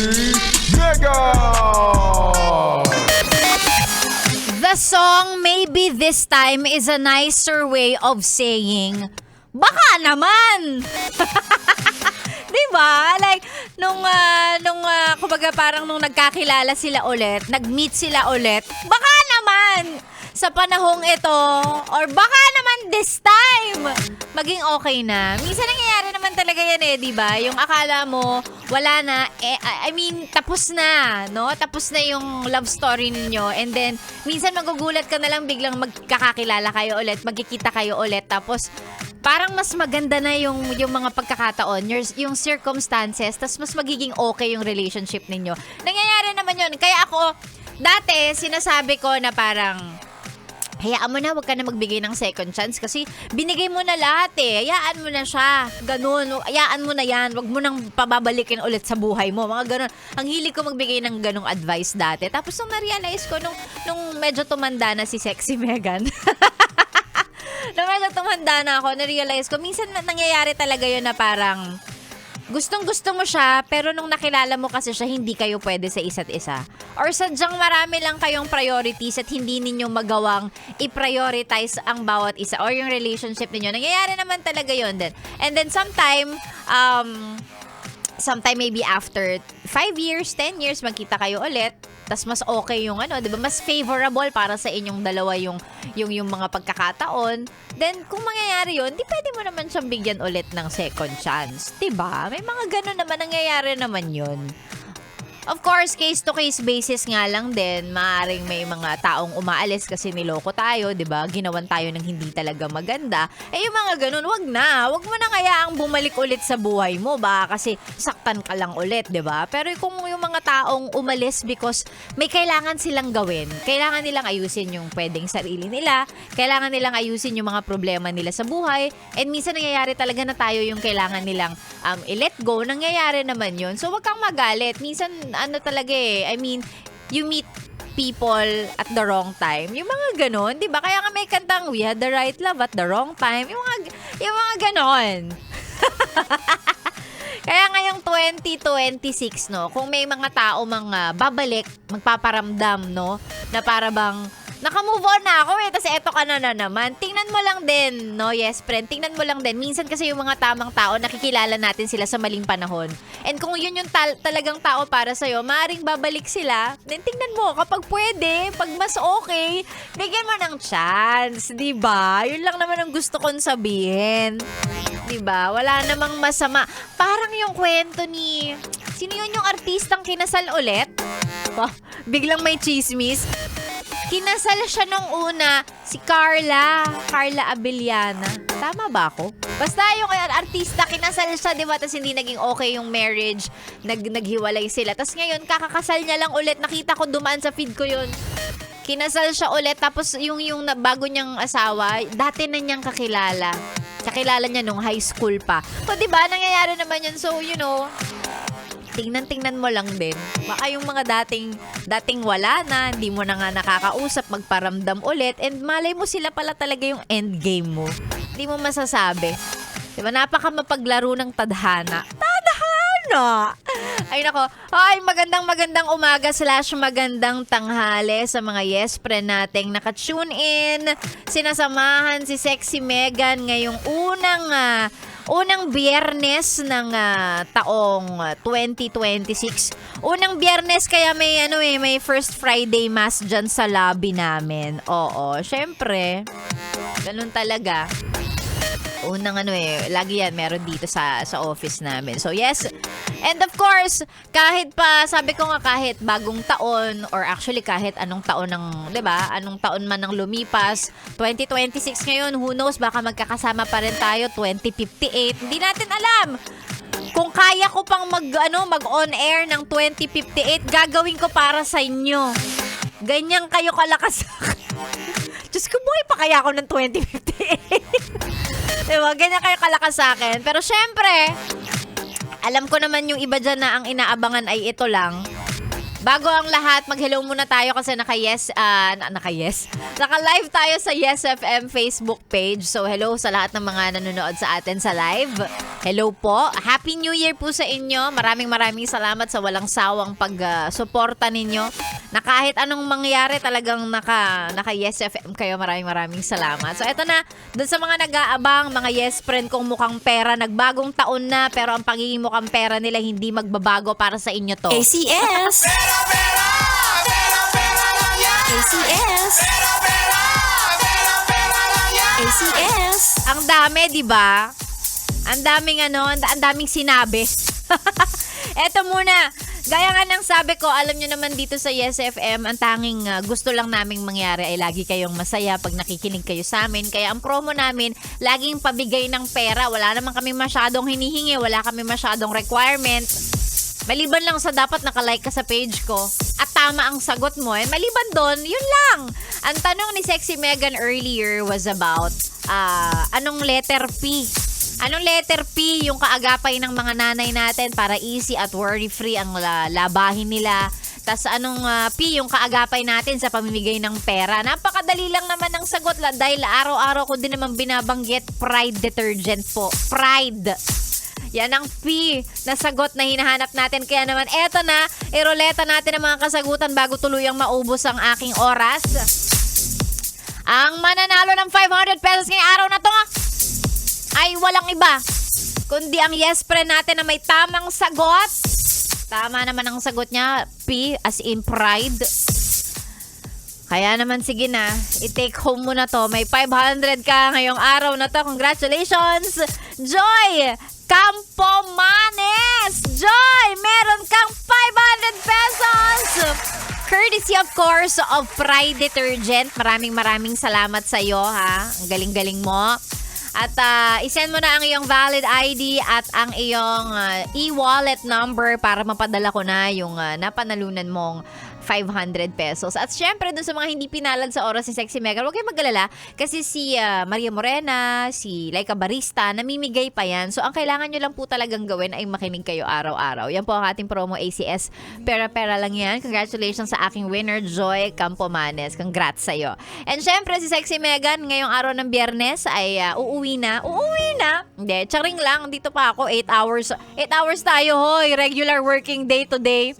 Mega! The song Maybe This Time is a nicer way of saying, baka naman! Diba? Like, kumbaga parang nung nagkakilala sila ulit, nag-meet sila ulit, baka naman! Sa panahong ito, or baka naman this time, maging okay na. Minsan nangyayari naman talaga yan di ba? Yung akala mo, wala na, tapos na, no? Tapos na yung love story ninyo. And then, minsan magugulat ka na lang biglang magkakakilala kayo ulit, magkikita kayo ulit. Tapos, parang mas maganda na yung mga pagkakataon, yung circumstances, tapos mas magiging okay yung relationship ninyo. Nangyayari naman yun. Kaya ako, dati, sinasabi ko na parang, hayaan mo na, wag ka na magbigay ng second chance kasi binigay mo na lahat Hayaan mo na siya. Ganun. Hayaan mo na yan. Wag mo nang pababalikin ulit sa buhay mo. Mga ganun. Ang hilig ko magbigay ng ganung advice dati. Tapos nung na-realize ko, nung medyo tumanda na si Sexy Megan, nung medyo tumanda na ako, na-realize ko, minsan nangyayari talaga yun na parang, gustong-gusto mo siya, pero nung nakilala mo kasi siya, hindi kayo pwede sa isa't isa. Or sadyang marami lang kayong priorities at hindi ninyo magawang i-prioritize ang bawat isa or yung relationship ninyo. Nangyayari naman talaga yun din. And then sometime maybe after 5 years, 10 years, magkita kayo ulit, tas mas okay yung di ba? Mas favorable para sa inyong dalawa yung mga pagkakataon. Then, kung mangyayari yun, di pwede mo naman siyang bigyan ulit ng second chance. Diba? May mga ganun naman, nangyayari naman yun. Of course, case-to-case basis nga lang din, maaaring may mga taong umaalis kasi niloko tayo, 'di ba? Ginawan tayo ng hindi talaga maganda. Yung mga ganun, wag na. Wag mo na kayaang bumalik ulit sa buhay mo ba kasi saktan ka lang ulit, 'di ba? Pero kung yung mga taong umalis because may kailangan silang gawin, kailangan nilang ayusin yung pwedeng sarili nila, kailangan nilang ayusin yung mga problema nila sa buhay, and minsan nangyayari talaga na tayo yung kailangan nilang i-let go, nangyayari naman yun. So wag kang magalit. Minsan talaga you meet people at the wrong time. Yung mga ganon, di ba? Kaya nga may kantang, we had the right love at the wrong time. Yung mga ganon. Kaya ngayong 2026, no, kung may mga tao babalik, magpaparamdam, no, na para bang naka-move on na ako tapos eto ka na naman. Tingnan mo lang din, no? Yes, friend. Tingnan mo lang din. Minsan kasi yung mga tamang tao, nakikilala natin sila sa maling panahon. And kung yun yung talagang tao para sa'yo, maaaring babalik sila. Then tingnan mo, kapag pwede, pag mas okay, bigyan mo ng chance. Diba? Yun lang naman ang gusto kong sabihin. Diba? Wala namang masama. Parang yung kwento ni... Sino yun yung artistang kinasal ulit? Biglang may chismis. Kinasal siya nung una, si Carla Abellana. Tama ba ako? Basta yung artista, kinasal siya, di ba? Tapos hindi naging okay yung marriage. Naghiwalay sila. Tapos ngayon, kakakasal niya lang ulit. Nakita ko dumaan sa feed ko yun. Kinasal siya ulit. Tapos yung bago niyang asawa, dati na niyang kakilala. Kakilala niya nung high school pa. So, di ba? Nangyayari naman yun. So, tingnan mo lang din. Baka yung mga dating wala na, hindi mo na nga nakakausap, magparamdam ulit, and malay mo sila pala talaga yung endgame mo. Hindi mo masasabi. Diba? Napaka mapaglaro ng tadhana. Tadhana! Ay nako. Ay, magandang umaga / magandang tanghali sa mga yes friend nating naka-tune in. Sinasamahan si Sexy Megan ngayong unang biyernes ng taong 2026. Unang biyernes kaya may first Friday mass dyan sa lobby namin. Oo, syempre. Ganun talaga. Unang lagi yan meron dito sa office namin. So yes. And of course, kahit pa, sabi ko nga kahit bagong taon or actually kahit anong taon ng, 'di ba? Anong taon man ang lumipas, 2026 ngayon, who knows, baka magkakasama pa rin tayo 2058. Hindi natin alam. Kung kaya ko pang mag-on air ng 2058, gagawin ko para sa inyo. Ganyan kayo kalakas. Diyos ko, buhay pa kaya ako ng 2058? Diba? Ganyan kayo kalakas sa akin. Pero syempre, alam ko naman yung iba dyan na ang inaabangan ay ito lang. Bago ang lahat, mag-hello muna tayo kasi naka-live tayo sa Yes FM Facebook page. So hello sa lahat ng mga nanonood sa atin sa live. Hello po. Happy New Year po sa inyo. Maraming salamat sa walang sawang pag-suporta ninyo. Na kahit anong mangyari talagang naka Yes FM kayo. Maraming salamat. So eto na, dun sa mga nag-aabang, mga yes friend kong mukhang pera, nagbagong taon na pero ang pagiging mukhang pera nila hindi magbabago para sa inyo to. ACS! ACS! ACS! Ang dami, di ba? Ang daming sinabi. Eto muna. Gaya nga ng sabi ko, alam nyo naman dito sa Yes FM, ang tanging gusto lang naming mangyari ay lagi kayong masaya pag nakikinig kayo sa amin. Kaya ang promo namin, laging pabigay ng pera. Wala naman kami masyadong hinihingi, wala kami masyadong requirement. Maliban lang sa dapat nakalike ka sa page ko at tama ang sagot mo. Maliban doon, yun lang. Ang tanong ni Sexy Megan earlier was about anong letter P? Anong letter P yung kaagapay ng mga nanay natin para easy at worry-free ang labahin nila? Tas anong P yung kaagapay natin sa pamimigay ng pera? Napakadali lang naman ang sagot dahil araw-araw ko din naman binabanggit, Pride detergent po. Pride. Yan ang P na sagot na hinahanap natin. Kaya naman eto na, iroleta natin ang mga kasagutan bago tuluyang maubos ang aking oras. Ang mananalo ng 500 pesos ngayong araw na to ay walang iba kundi ang yes friend natin na may tamang sagot. Tama naman ang sagot niya, P as in pride. Kaya naman sige na, i-take home mo na to. May 500 ka ngayong araw na to. Congratulations, Joy Campomanes! Joy, meron kang 500 pesos! Courtesy of course of Pride Detergent. Maraming salamat sa iyo ha. Ang galing-galing mo. At isend mo na ang iyong valid ID at ang iyong e-wallet number para mapadala ko na yung napanalunan mong 500 pesos. At syempre, dun sa mga hindi pinalad sa oras ni Sexy Megan, huwag kayong mag-alala kasi si Maria Morena, si Laika Barista, namimigay pa yan. So, ang kailangan nyo lang po talagang gawin ay makinig kayo araw-araw. Yan po ang ating promo ACS. Pera-pera lang yan. Congratulations sa aking winner, Joy Campomanes. Congrats sa'yo. And syempre, si Sexy Megan, ngayong araw ng Biyernes ay uuwi na. Uuwi na? Hindi, charing lang. Dito pa ako, 8 hours. 8 hours tayo, hoy. Regular working day to day.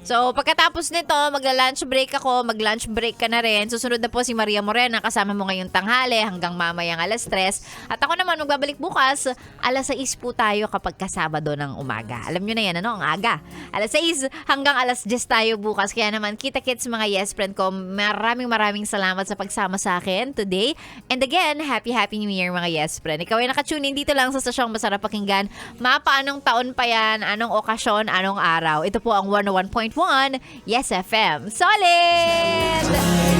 So, pagkatapos nito, magla-lunch break ako, mag-lunch break ka na rin. Susunod na po si Maria Morena, kasama mo ngayong tanghali hanggang mamayang alas 3. At ako naman, magbabalik bukas, alas 6 po tayo kapag kasabado ng umaga. Alam nyo na yan, ang aga. Alas 6 hanggang alas 10 tayo bukas. Kaya naman, kita-kits mga yes friend ko, maraming salamat sa pagsama sa akin today. And again, happy New Year mga yes friend. Ikaw ay nakatune in dito lang sa stasyong masarap pakinggan. Mapa, anong taon pa yan? Anong okasyon? Anong araw? Ito po ang 101.1 Yes FM. Solid!